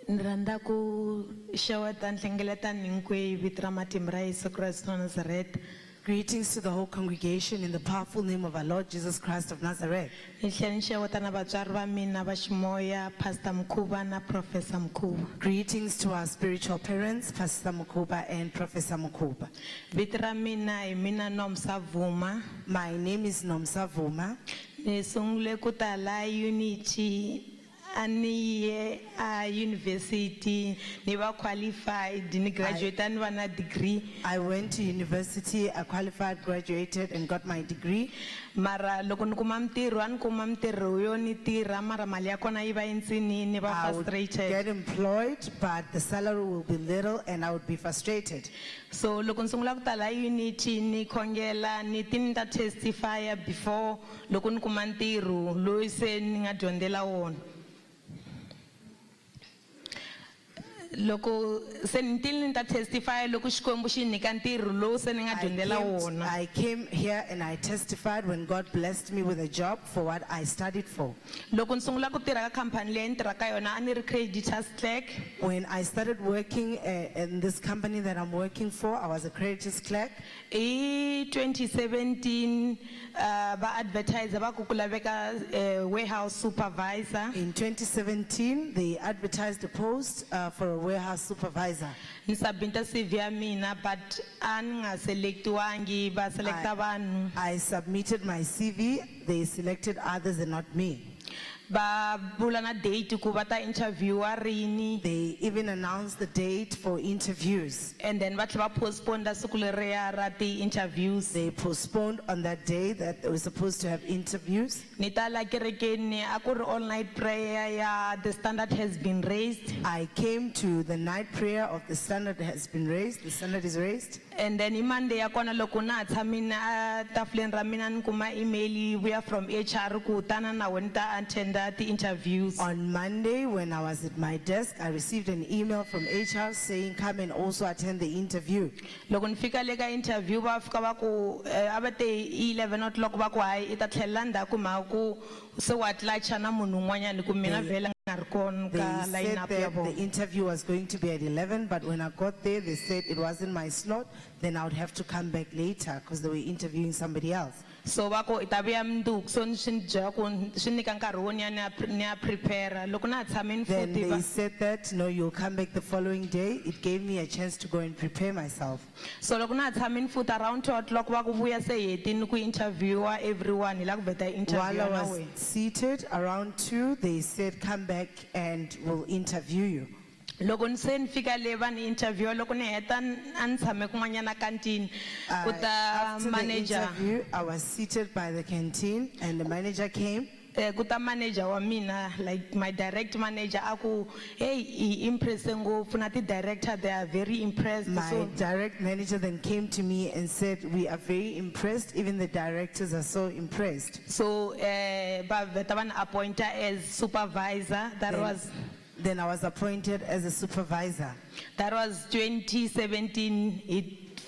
Nranda ku shawata nhlengeleta ninkwe vitra matimra Yesu Kristo wa Nazareth. Greetings to the whole congregation in the powerful name of our Lord Jesus Christ of Nazareth. Nhleni shawata na vatswari va mina va ximoya Pastor Mukhuba na Professor Mukhuba. Greetings to our spiritual parents, Pastor Mukhuba and Professor Mukhuba. Vitra mina hi mina Nomsa Vuma. My name is Nomsa Vuma. Ni sungule ku ta la Unity ani university ni va qualified ni graduate ni va na degree. I went to university, I qualified, graduated and got my degree. Mara loko ni kuma mtirho ani kuma mtirho yo ni tirha mara mali ya kona yi va yintsinini ni va I would frustrated. get employed, but the salary will be little and I would be frustrated. So loko ni sungula ku ta la Unity ni khongela ni tini ta testify before loko ni kuma ntirho loyi se ni nga dyondzela wona. Loko se nitili nita testify loko xikwembu xi nyika ntirho lowu se ni nga dyondzela wona. I came here and I testified when God blessed me with a job for what I studied for. Loko ni sungula ku tirha ka company leyi ni tirhaka yona a ni ri creditors clerk. When I started working in this company that I'm working for, I was a creditors clerk. In 2017 ba advertiser ba ku ku laveka warehouse supervisor. In 2017 they advertised a post for a warehouse supervisor. Ni submita CV ya mina but a ni nga selectiwangi ba selecta vanhu. I submitted my CV, they selected others and not me. Ba bula na date ku va ta interview rini. They even announced the date for interviews. And then va tlhela va postpone siku leriya ra ti interviews. They postponed on that day that they were supposed to have interviews. Ni ta la kerekeni a ku ri all night prayer ya the standard has been raised. I came to the night prayer of the standard has been raised, the standard is raised. And then Monday ya kona loko na tshamini a tafuleni ra mina ni kuma email vuya from HR ku tana na wena ta attend the interviews. On Monday when I was at my desk, I received an email from HR saying come and also attend the interview. Loko ni fika le ka interview va fika va ku abate 11 o'clock va ku hayi ita tlhela ndzhaku mhaka ku se wa tlacha na munhu un'wanyana ku mina vhela nga ri kona ka They line said up ya that the vona. interview was going to be at 11, but when I got there, they said it wasn't my slot, then I would have to come back later because they were interviewing somebody else. So va ku ita vuya mundzuku so ni swi byela ku swi nyika nkarhi wo ni ya prepare loko na ha tshamini Then futhi they va. said that, no, you'll come back the following day. It gave me a chance to go and prepare myself. So loko na ha tshamini futhi around 2 o'clock va ku vuya se hetini ku interviewa everyone hi la ku vheta interview While I na was wena. seated around 2, they said, come back and we'll interview you. Loko ni se ni fika le va ni interview loko ni heta a ni tshame kun'wanyana kantini ku ta After the manager interview, I was seated by the canteen and the manager came. ku ta manager wa mina like my direct manager a ku hey hi impress ngopfu na ti director they are very impressed. My So direct manager then came to me and said, we are very impressed. Even the directors are so impressed. so ba vheta va ni appointa as supervisor Then I was appointed as a supervisor. that was 2017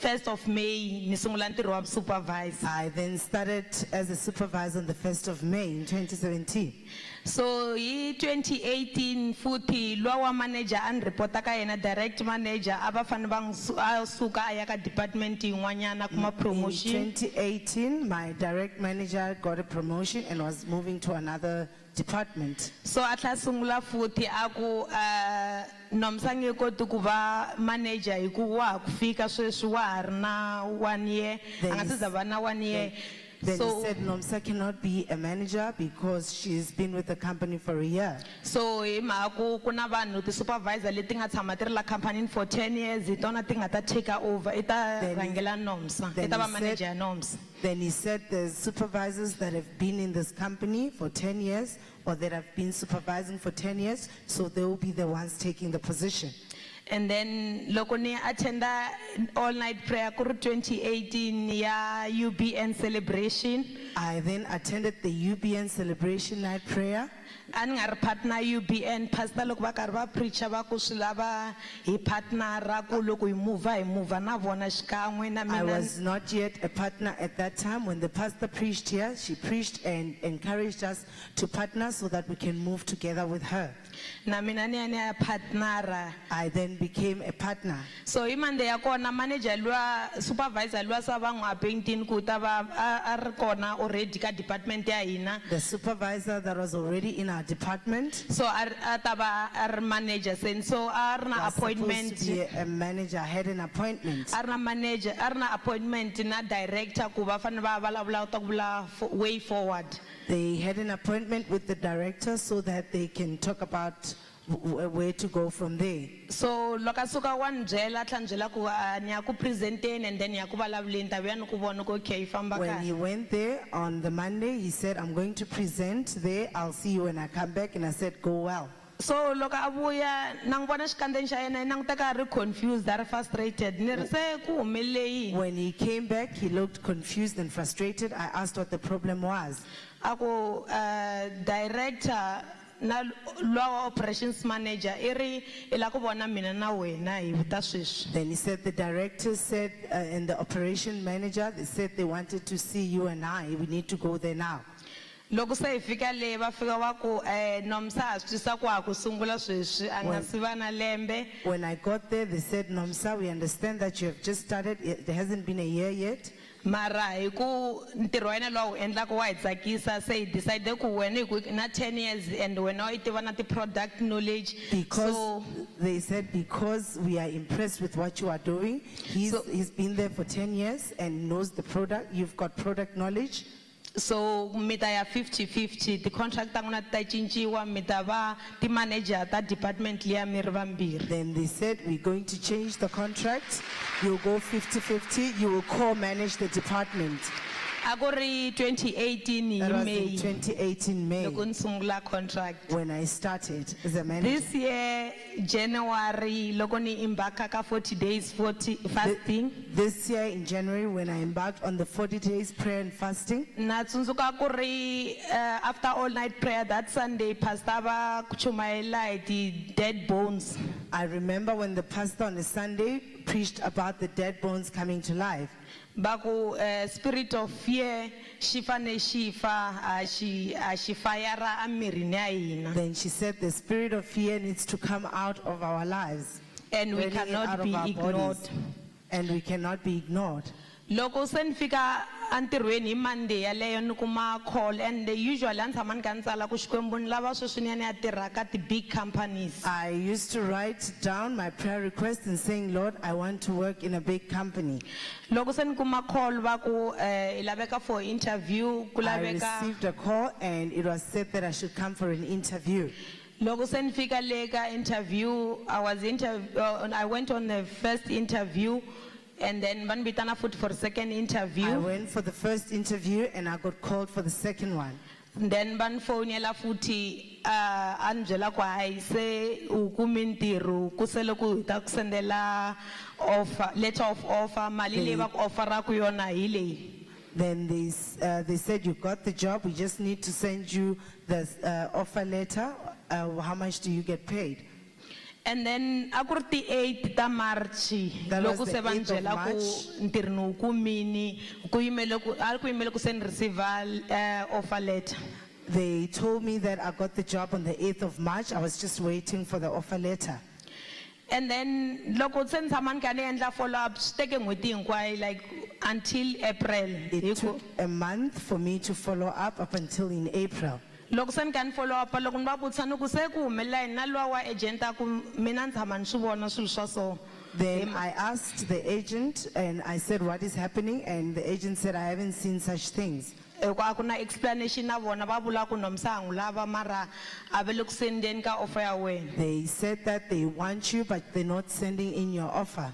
1st of May ni sungula ntirho wa supervisor. I then started as a supervisor on the 1st of May in 2017. So hi 2018 futhi lowa wa manager an reporta ka yena direct manager aba fane bang suka aya ka department yin'wanyana kuma promotion. In 2018, my direct manager got a promotion and was moving to another department. So atla sungula futhi aku nomsange koti ku va manager hi ku wa ku fika sweswi wa ha ri na 1 year anga se za va na 1 year. Then So he said Nomsa cannot be a manager because she's been with the company for a year. so hi mhaka ku na vanhu ti supervisor leti nga tshama ti ri la company for 10 years hi tona ti nga ta take over i ta rhangela Nomsa i ta va manager ya Nomsa. Then he said there's supervisors that have been in this company for 10 years or that have been supervising for 10 years, so they will be the ones taking the position. And then loko ni attenda all night prayer ku ri 2018 ya UBN celebration. I then attended the UBN celebration night prayer. A ni nga ri partner UBN pastor loko va karhi va preacher va ku swi lava hi partnera ku loko hi move na vona xikan'we na I mina. was not yet a partner at that time. When the pastor preached here, she preached and encouraged us to partner so that we can move together with her. na mina ni ya ni ya partnera. I then became a partner. So hi Monday ya kona manager luwa supervisor luwa sa va n'wi appointing ku ta va a ri kona already ka department ya hina. The supervisor that was already in our department So a ta va a ri manager sen, so a ri na was appointment. supposed to be a manager, had an appointment. A ri na manager, a ri na appointment na director ku va fanele va vulavula ta ku vula way forward. They had an appointment with the director so that they can talk about where to go from there. So loko suka wa njela tlhanjela ku ni ya ku presenteni and then ya ku vulavuleni ta vuya ni ku vona ku okay famba When he kahle. went there on the Monday, he said, I'm going to present there. I'll see you when I come back. And I said, go well. So loko a vuya na n'wi vona xikandeni xa yena na n'wi ri confused a ri frustrated ni ri se ku humelele yini. When he came back, he looked confused and frustrated. I asked what the problem was. A ku director na law operations manager i ri i la ku vona mina na wena hi vuta sweswi. Then he said, the director said, and the operation manager, they said they wanted to see you and I. We need to go there now. Loko se hi fika le va fika va ku nomsa ha swi twisisa ku ha ku sungula sweswi a nga si va na lembe. When I got there, they said, Nomsa, we understand that you have just started. There hasn't been a year yet. Mara hi ku ntirho wa yena lowu endlaka wa hi tsakisa se hi decide ku wena hi ku na 10 years and wena wa yi tiva na ti-product knowledge. Because So they said, because we are impressed with what you are doing. He's been there for 10 years and knows the product. You've got product knowledge. so mi ta ya 50-50 ti-contract ta n'wina ti ta cinciwa mi ta va ti-manager ta department liya mi ri vambirhi. Then they said, we're going to change the contract. You'll go 50-50. You will co-manage the department. A ku ri 2018 That hi was in May 2018 May loko ni sungula contract. when I started as a manager. This year January loko ni embarka ka 40 days fasting. This year in January when I embarked on the 40 days prayer and fasting, Na tsundzuka ku ri after all night prayer that Sunday pastor va ku chumayela hi ti-dead bones. I remember when the pastor on a Sunday preached about the dead bones coming to life. Baku spirit of fear xi fane xi fa a xi fayara amirini ya hina, Then she said the spirit of fear needs to come out of our lives. and we Burning it out cannot of be our ignored. bodies. And we cannot be ignored. Loko se ni fika antirhweni hi Monday yaleyo ni kuma call, and usually a ni tshama ni kha ni tsala ku Xikwembu ni lava sweswi ni ya ni ya tirha ka ti-big companies. I used to write down my prayer request and saying, Lord, I want to work in a big company. Loko se ni kuma call va ku i laveka for interview ku I laveka. received a call and it was said that I should come for an interview. Loko se ni fika le ka interview I went on the first interview, and then van vitana futhi for second I interview, went for the first interview and I got called for the second one. then van fonela futhi a ni byela ku hayi se u kumi ntirho ku sele ku hi ta ku sendela offer, letter of offer, mali leyi va ku offeraku yona hi leyi. Then they said, you got the job, we just need to send you the offer letter. How much do you get paid? And then a ku ri ti-8 ta March That was loko the se va ni 8th of byela ku March. ntirho ni wu kumini ku yimele ku se ni receive offer letter. They told me that I got the job on the 8th of March. I was just waiting for the offer letter. And then loko se ni tshama ni kha ni endla follow up swi teke n'hweti hinkwayo like until April. It took a month for me to follow up until in April. Loko se ni kha ni follow up loko ni va vutisa ni ku se ku humelela yini na luwa wa agent a ku mina ni tshama ni swi vona swilo swa so. Then I asked the agent and I said, what is happening? And the agent said, I haven't seen such things. A ku na explanation na vona va vula ku nomsa ha n'wi lava mara a ve le ku sendeni ka offer ya wena. They said that they want you, but they're not sending in your offer.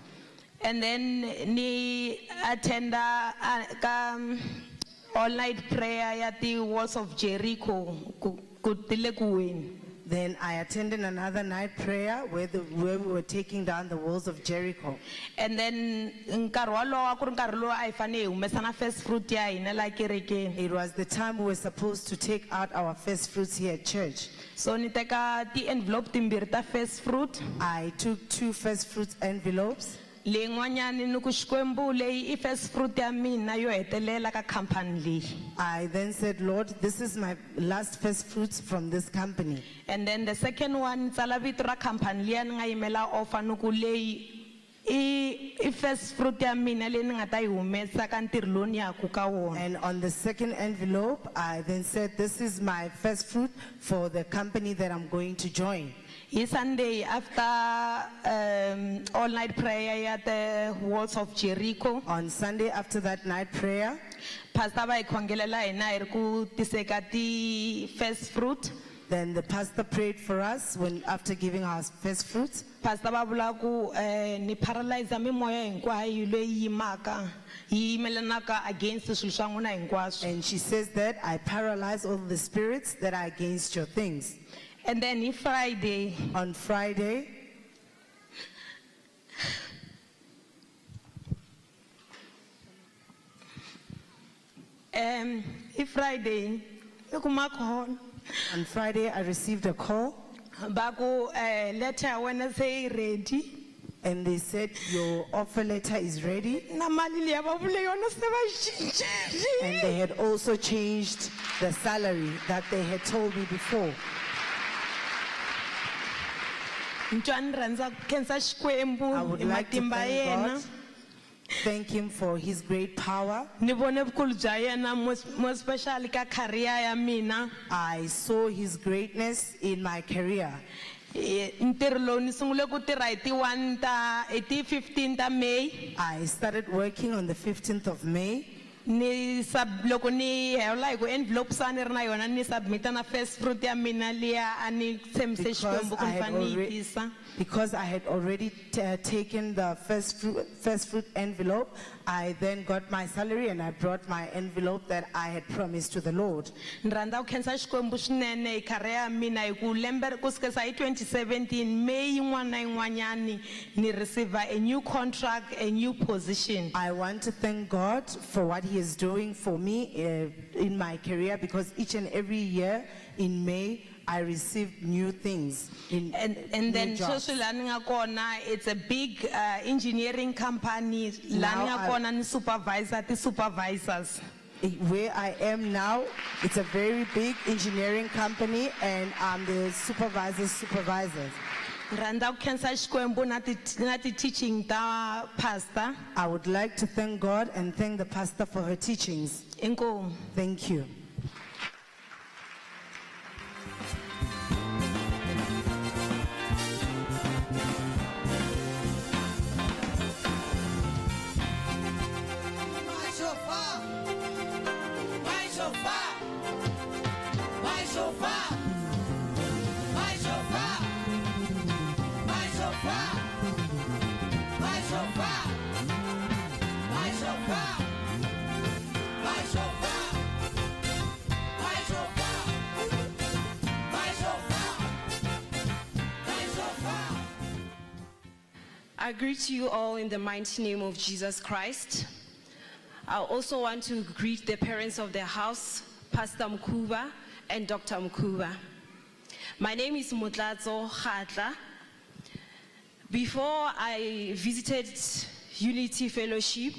And then ni attenda ka all night prayer ya ti walls of Jericho ku tile ku weni. Then I attended another night prayer where we were taking down the walls of Jericho. And then nkarhi walowo a ku ri nkarhi lowu a hi fane hi humesa na first fruit ya hina la kerekeni. It was the time we were supposed to take out our first fruits here at church. So ni teka ti-envelope timbirhi ta first fruit, I took 2 first fruits envelopes. Lengwanyani ni ku Xikwembu leyi I first fruit ya mina yo hetelela ka company leyi. I then said, Lord, this is my last first fruits from this company. And then the second one tsala vito ra company liya ni nga yimela offer ni ku leyi I first fruit ya mina leyi ni nga ta yi humesa ka ntirho lowu ni yaku ka wona. And on the second envelope, I then said, this is my first fruit for the company that I'm going to join. Hi Sunday after all night prayer at the walls of Jericho, On Sunday after that night prayer, pastor va hi khongelela hina hi ri ku tiseka ti first fruit. then the pastor prayed for us when after giving our first fruits. Pastor va vula ku ni paralyze mimoya hinkwayo leyi yimaka yi yimelanaka against swilo swa n'wina hinkwaswo. And she says that I paralyze all the spirits that are against your things. And then hi Friday On Friday, hi Friday I kuma call on Friday, I received a call ba ku letter ya wena se yi ready. and they said, your offer letter is ready. Na mali liya va vule yona se va cincile. And they had also changed the salary that they had told me before. Ntwa ni rhandza ku khensa I Xikwembu would hi like to matimba thank yena. God, thank him for his great power. Ni vone vukulu bya yena more especially ka career ya mina. I saw his greatness in my career. Ntirho lowu ni sungule ku tirha hi ti 15 ta May. I started working on the 15th of May. Loko ni hela hi ku envelope sa ni ri na yona ni submita na first fruit ya mina liya a ni tshembise Xikwembu ku ni fanele ni yi tisa. Because I had already taken the first fruit envelope, I then got my salary and I brought my envelope that I had promised to the Lord. Ni rhandza ku khensa Xikwembu swinene hi career ya mina hi ku lembe ku sukela hi 2017 May yin'wana na yin'wanyani ni receive a new contract, a new position. I want to thank God for what he is doing for me in my career, because each and every year in May, I received new things. And then sweswi la ni nga kona, it's a big engineering company la ni nga kona ni supervisor ti supervisors. Where I am now, it's a very big engineering company and I'm the supervisor's. Ni rhandza ku khensa Xikwembu na ti teaching ta pastor. I would like to thank God and thank the pastor for her teachings. Inkomu. Thank you. I greet you all in the mighty name of Jesus Christ. I also want to greet the parents of the house, Pastor Mukhuba and Dr. Mukhuba. My name is Mutlatso Khatla. Before I visited Unity Fellowship,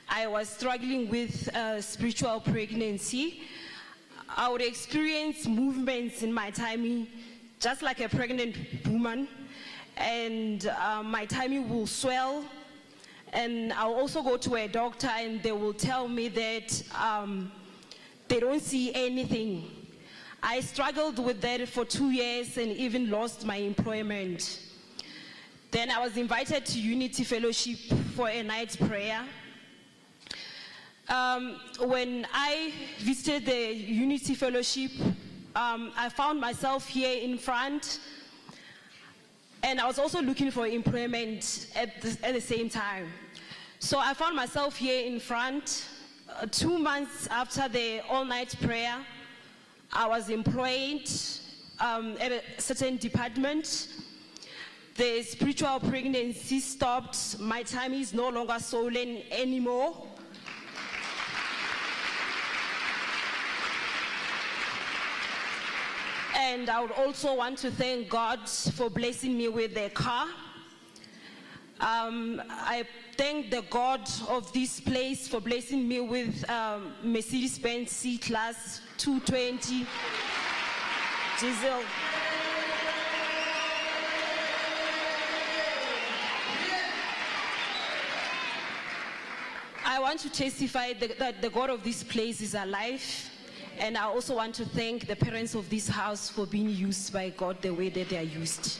I was struggling with spiritual pregnancy. I would experience movements in my tummy, just like a pregnant woman, and my tummy will swell. And I'll also go to a doctor and they will tell me that they don't see anything. I struggled with that for 2 years and even lost my employment. Then I was invited to Unity Fellowship for a night prayer. When I visited the Unity Fellowship, I found myself here in front, and I was also looking for employment at the same time. So I found myself here in front. 2 months after the all-night prayer, I was employed at a certain department. The spiritual pregnancy stopped. My tummy is no longer swollen anymore. And I would also want to thank God for blessing me with a car. I thank the God of this place for blessing me with Mercedes-Benz C-Class 220 diesel. I want to testify that the God of this place is alive, and I also want to thank the parents of this house for being used by God the way that they are used.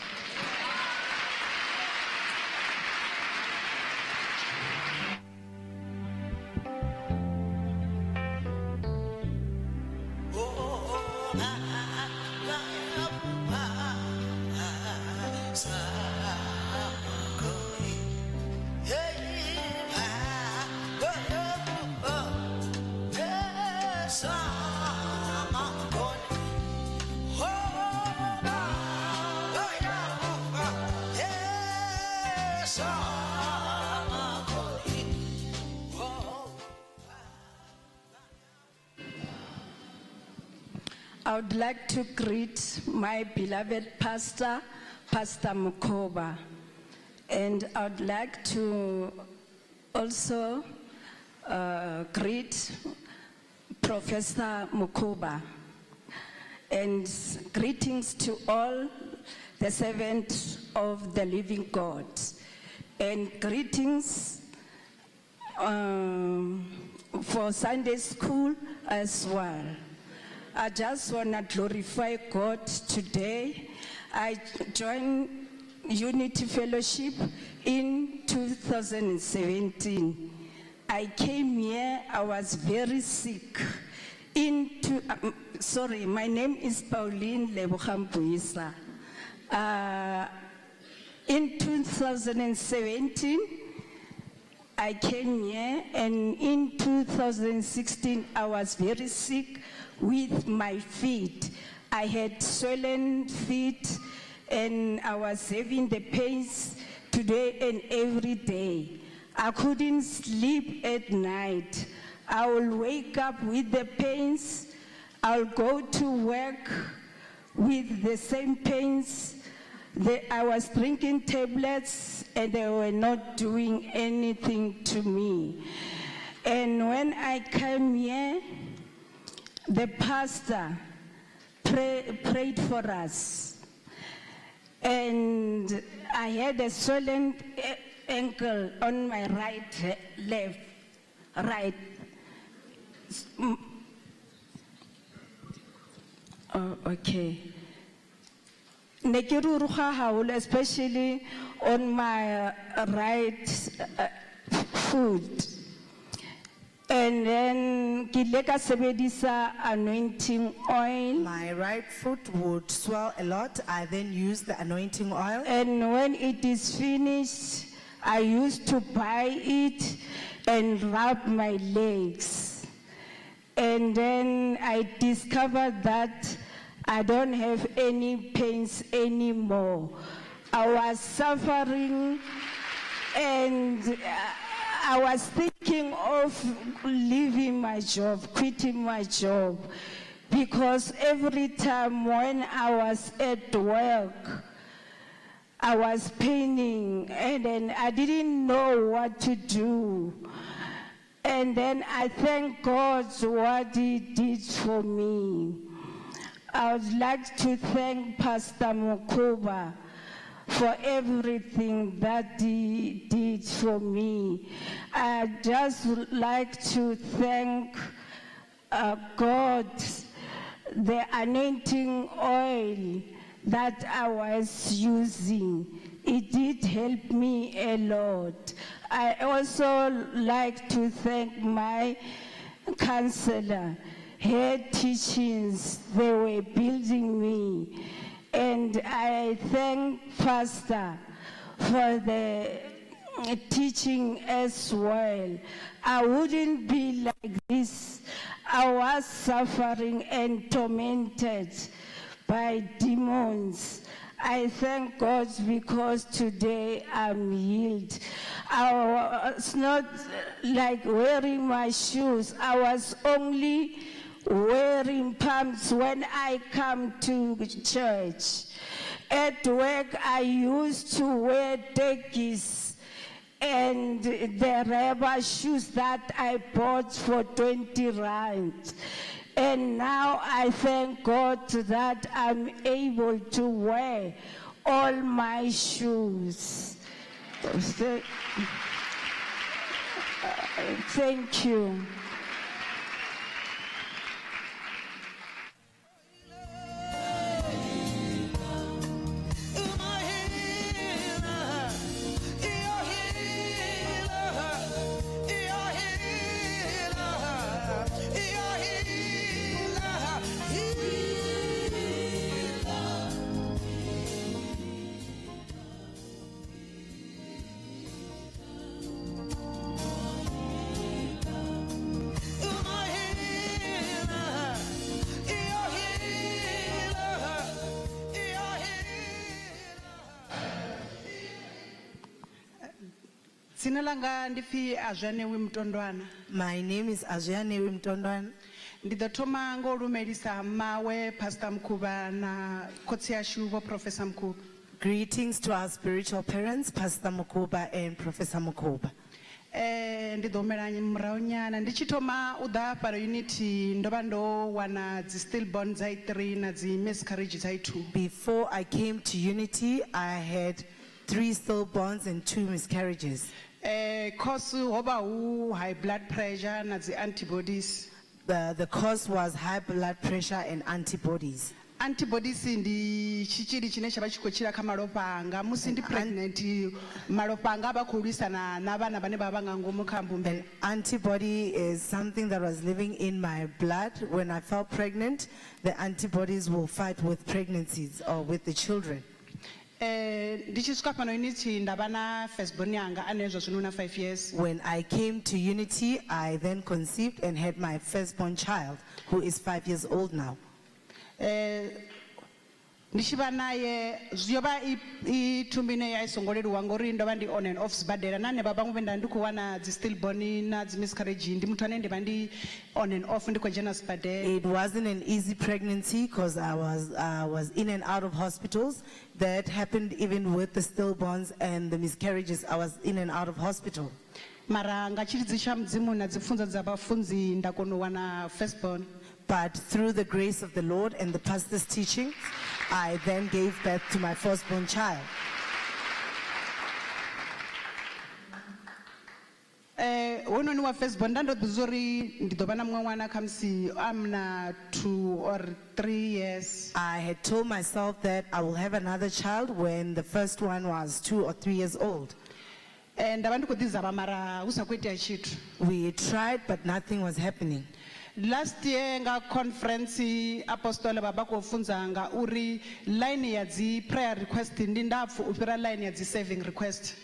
I would like to greet my beloved pastor, Pastor Mukhuba. And I would like to also greet Professor Mukhuba. And greetings to all the servants of the living God. And greetings for Sunday school as well. I just want to glorify God today. I joined Unity Fellowship in 2017. I came here, I was very sick. Sorry, my name is Pauline Lebogambuisa. In 2017, I came here, and in 2016, I was very sick with my feet. I had swollen feet, and I was having the pains today and every day. I couldn't sleep at night. I will wake up with the pains. I'll go to work with the same pains. I was drinking tablets, and they were not doing anything to me. And when I came here, the pastor prayed for us. And I had a swollen ankle on my right. Oh, okay. Especially on my right foot. And then kileka sebedisa anointing oil. My right foot would swell a lot. I then use the anointing oil. And when it is finished, I used to buy it and rub my legs. And then I discovered that I don't have any pains anymore. I was suffering, and I was thinking of leaving my job, quitting my job, because every time when I was at work, I was paining, and then I didn't know what to do. And then I thank God what He did for me. I would like to thank Pastor Mukhuba for everything that he did for me. I'd just like to thank God, the anointing oil that I was using. It did help me a lot. I also like to thank my counselor. Her teachings, they were building me. And I thank Pastor for the teaching as well. I wouldn't be like this. I was suffering and tormented by demons. I thank God because today I'm healed. I was not like wearing my shoes. I was only wearing pumps when I come to church. At work, I used to wear tekis and the rubber shoes that I bought for 20 rand. And now I thank God that I'm able to wear all my shoes. Thank you. Dzina langa ndifi Azhanewi Mtondwana. My name is Azhanewi Mtondwana. Ndi ḓo thoma ngo lumelisa mawe Pastor Mukhuba na khotsi yashu vho Professor Mukhuba. Greetings to our spiritual parents, Pastor Mukhuba and Professor Mukhuba. Ndi ḓo humela murahu nyana ndi tshi thoma u ḓa fhala unity ndo vha ndo wana dzi stillborn dza 3 na dzi miscarriage dza 2. Before I came to Unity, I had 3 stillborns and 2 miscarriages. Cause hoba hu high blood pressure na dzi antibodies. The cause was high blood pressure and antibodies. Antibodies ndi chichili chine chava chikochira kha malofha anga musi ndi pregnant malofha anga aba khou lwisana na vhana vhane vha vha nga ngomu kha mbumbelo. Antibody is something that was living in my blood. When I felt pregnant, the antibodies will fight with pregnancies or with the children. Ndichi swika fhano unity ndavha na firstborn yanga ane zwa zwino na 5 years. When I came to Unity, I then conceived and had my firstborn child, who is 5 years old now. Ndishiva naye ziyova itumbine ya isongoleriwa ngori ndova ndi on and off sibadela nane baba ngube nda ndikuwana dzi stillborn na dzi miscarriage ndi muthu ane ndiva ndi on and off ndiko dzhena sibadela. It wasn't an easy pregnancy because I was in and out of hospitals. That happened even with the stillborns and the miscarriages. I was in and out of hospital. Mara nga tshilidzi tsha mudzimu na dzipfunzo dza vhafunzi ndakono wana firstborn. But through the grace of the Lord and the pastor's teaching, I then gave birth to my firstborn child. Hononi wa firstborn ndando dzori ndidova na mwe mwana khamsi I'm na 2 or 3 years. I had told myself that I will have another child when the first one was 2 or 3 years old. Ndava ndiko ḓizama mara hu sa khou itea tshithu. We tried, but nothing was happening. Last year nga conference apostole baba ko funza nga uri line ya dzi prayer request ndi ndapfu u fhira line ya dzi saving request.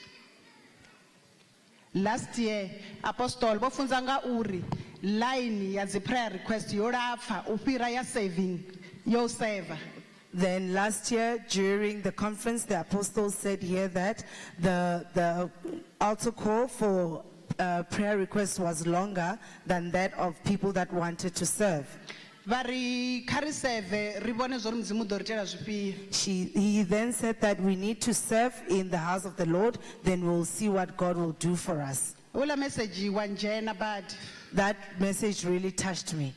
Last year apostole bo funza nga uri line ya dzi prayer request yo lapfa u fhira ya saving yo save. Then last year during the conference, the apostles said here that the altar call for prayer request was longer than that of people that wanted to serve. He then said that we need to serve in the house of the Lord, then we'll see what God will do for us. That message really touched me.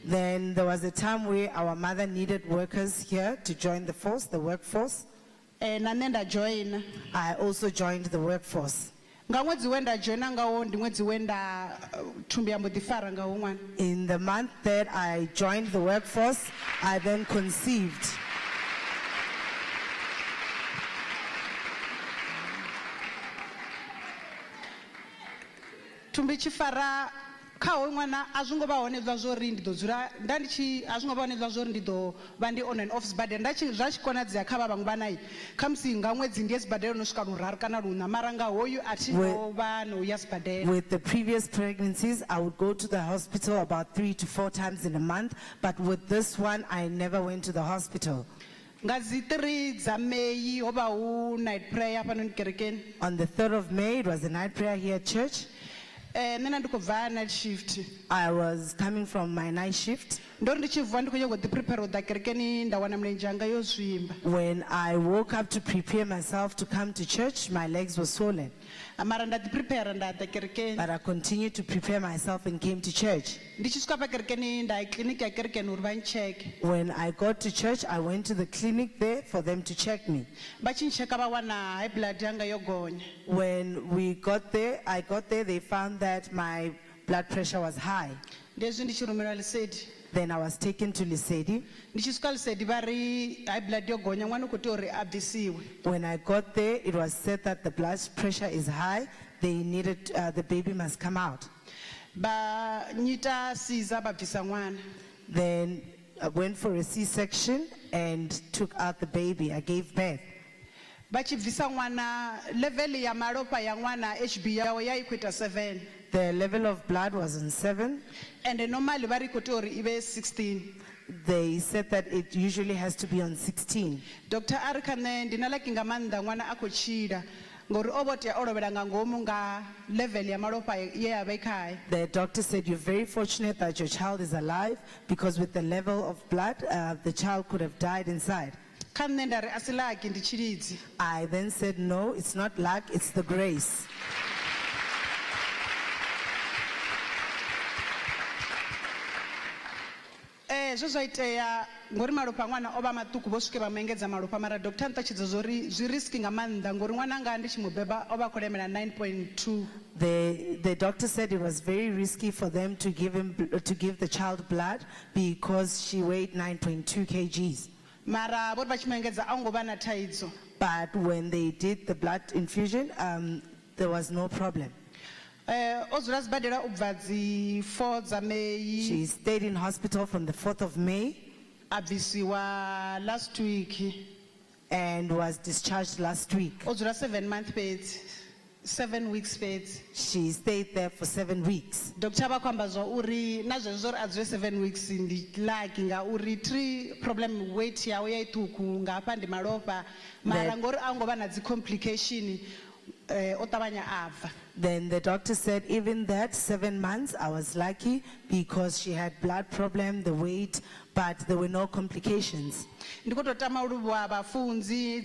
Then there was a time where our mother needed workers here to join the force, the workforce. I also joined the workforce. In the month that I joined the workforce, I then conceived. Khawo ṅwana a zwi ngo vha hone zwa zwo ri ndi ḓo dzula nda ndi tshi a zwi ngo vha hone zwa zwo ri ndi ḓo vha ndi on and off sibadela nda tshi zwa tshi konadzea kha vha vhaṅwe vhanayi kha musi nga ṅwedzi ndi ya sibadela no swika luraru kana luṋa mara nga hoyu a thi ngo vha no ya sibadela. With the previous pregnancies, I would go to the hospital about 3 to 4 times in a month, but with this one, I never went to the hospital. Nga dzi 3 dza May ho vha hu night prayer fhano kerekeni. On the 3rd of May, it was a night prayer here at church. Nena ndiko bva night shift. I was coming from my night shift. ndo ri ndi tshi vuwa ndi khou nyanga u ḓi prepare u ḓa kerekeni nda wana milenzhe anga yo zwimba When I woke up to prepare myself to come to church, my legs were swollen. mara nda ḓi prepare nda ḓa kerekeni But I continued to prepare myself and came to church. ndi tshi swika pa kerekeni nda ya kiḽiniki ya kerekeni uri vha ntsheke When I got to church, I went to the clinic there for them to check me. vha tshi ntsheka vha wana high blood yanga yo gonya When I got there, they found that my blood pressure was high. ndezwi ndi tshi rumela lisedi Then I was taken to Lesedi. ndi tshi swika lisedi vha ri high blood yo gonya ṅwana u khou tea uri a bvisiwe When I got there, it was said that the blood pressure is high. They needed, the baby must come out. vha nyita siza vha bvisa ṅwana Then I went for a C-section and took out the baby. I gave birth. vha tshi bvisa ṅwana level ya malofha ya ṅwana hb yawe ya i khou ita 7 The level of blood was on 7. and normally vha ri khou tea uri i vhe 16 They said that it usually has to be on 16. dr a ri kha nṋe ndi na laki nga maanḓa ṅwana a khou tshila ngori o vho tea o lovhela nga ngomu nga level ya malofha ye ya vha i khae The doctor said, you're very fortunate that your child is alive because with the level of blood, the child could have died inside. kha nṋe nda ri a si laki ndi tshilidzi I then said, no, it's not luck, it's the grace. zwe zwa itea ngori malofha a ṅwana o vha maṱuku vho swike vha mu engedza malofha mara dr nṱatshedza zori zwi riski nga maanḓa ngori ṅwana anga ndi tshi mu beba o vha a khou lemela 9.2 The doctor said it was very risky for them to give the child blood because she weighed 9.2 kgs. mara vho ri vha tshi mu engedza a ngo vha na thaidzo But when they did the blood infusion, there was no problem. o dzula sibadela u bva dzi 4 dza May She stayed in hospital from the 4th of May a bvisiwa last week and was discharged last week. o dzula 7 weeks fhedzi She stayed there for 7 weeks. dr vha khou amba zwa uri na zwezwo uri a dzule 7 weeks ndi lucky ngauri tree problem weight yawe ya i ṱhukhu nga hafha ndi malofha mara That- ngori a ngo vha na dzi complication o ṱavhanya a bva Then the doctor said, even that 7 months, I was lucky because she had blood problem, the weight, but there were no complications. ndi khou tou tama u livhuwa vhafunzi